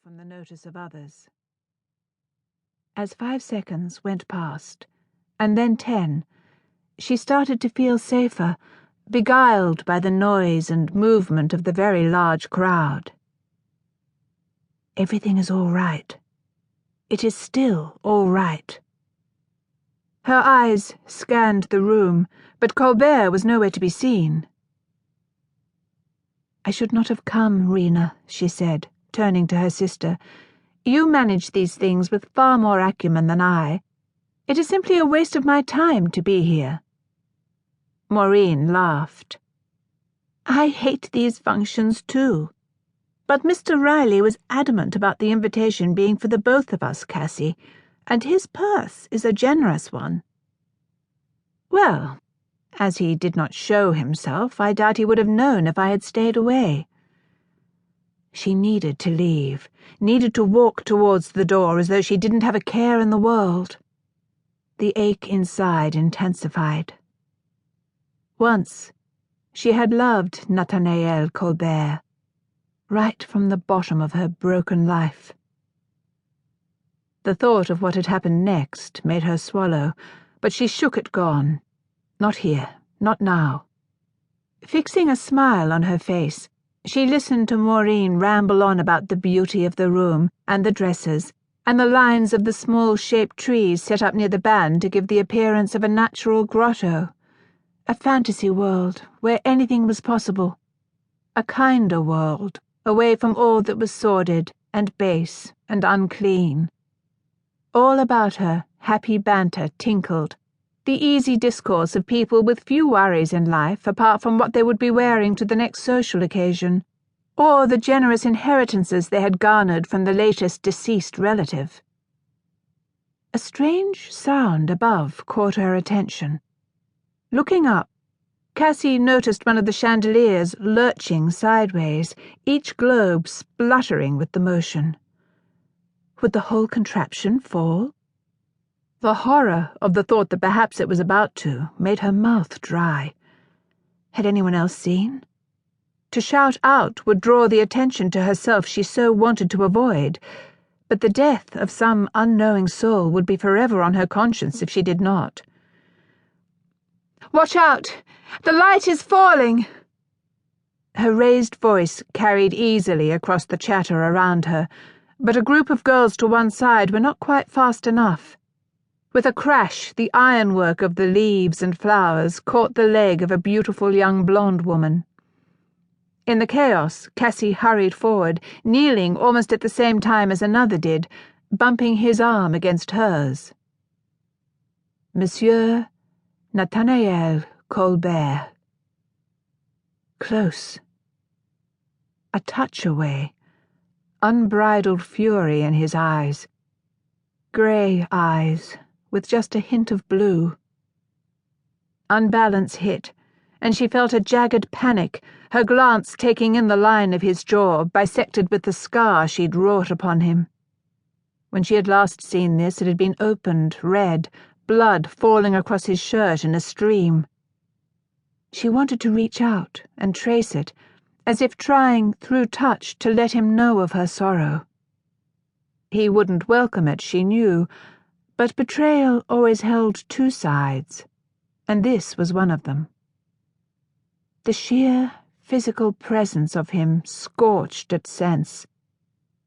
from the notice of others. As 5 seconds went past, and then 10, she started to feel safer, beguiled by the noise and movement of the very large crowd. Everything is all right. It is still all right. Her eyes scanned the room, but Colbert was nowhere to be seen. "I should not have come, Rena," she said, turning to her sister. "You manage these things with far more acumen than I. It is simply a waste of my time to be here." Maureen laughed. "I hate these functions too. But Mr. Riley was adamant about the invitation being for the both of us, Cassie, and his purse is a generous one." "Well, as he did not show himself, I doubt he would have known if I had stayed away." She needed to leave, needed to walk towards the door as though she didn't have a care in the world. The ache inside intensified. Once, she had loved Nathaniel Colbert, right from the bottom of her broken life. The thought of what had happened next made her swallow, but she shook it gone. Not here, not now. Fixing a smile on her face, she listened to Maureen ramble on about the beauty of the room and the dresses, and the lines of the small-shaped trees set up near the band to give the appearance of a natural grotto, a fantasy world where anything was possible, a kinder world, away from all that was sordid and base and unclean. All about her, happy banter tinkled, the easy discourse of people with few worries in life apart from what they would be wearing to the next social occasion, or the generous inheritances they had garnered from the latest deceased relative. A strange sound above caught her attention. Looking up, Cassie noticed one of the chandeliers lurching sideways, each globe spluttering with the motion. Would the whole contraption fall? The horror of the thought that perhaps it was about to made her mouth dry. Had anyone else seen? To shout out would draw the attention to herself she so wanted to avoid, but the death of some unknowing soul would be forever on her conscience if she did not. "Watch out! The light is falling!" Her raised voice carried easily across the chatter around her, but a group of girls to one side were not quite fast enough. With a crash, the ironwork of the leaves and flowers caught the leg of a beautiful young blonde woman. In the chaos, Cassie hurried forward, kneeling almost at the same time as another did, bumping his arm against hers. "Monsieur Nathaniel Colbert." Close. A touch away. Unbridled fury in his eyes. Grey eyes, with just a hint of blue. Unbalance hit, and she felt a jagged panic, her glance taking in the line of his jaw, bisected with the scar she'd wrought upon him. When she had last seen this, it had been opened, red, blood falling across his shirt in a stream. She wanted to reach out and trace it, as if trying, through touch, to let him know of her sorrow. He wouldn't welcome it, she knew, but betrayal always held two sides, and this was one of them. The sheer physical presence of him scorched at sense,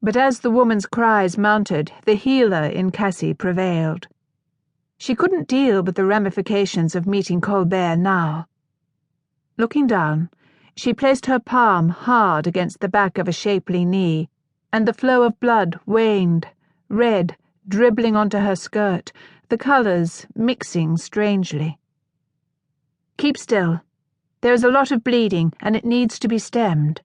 but as the woman's cries mounted, the healer in Cassie prevailed. She couldn't deal with the ramifications of meeting Colbert now. Looking down, she placed her palm hard against the back of a shapely knee, and the flow of blood waned, red, dribbling onto her skirt, the colours mixing strangely. "Keep still. There is a lot of bleeding, and it needs to be stemmed."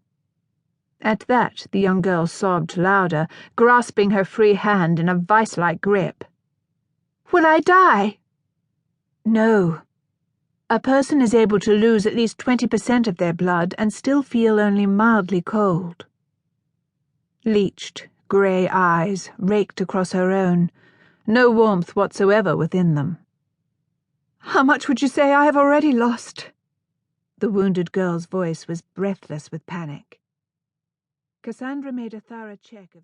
At that, the young girl sobbed louder, grasping her free hand in a vice-like grip. "Will I die?" "No. A person is able to lose at least 20% of their blood and still feel only mildly cold." Leached, grey eyes raked across her own, no warmth whatsoever within them. "How much would you say I have already lost?" The wounded girl's voice was breathless with panic. Cassandra made a thorough check of the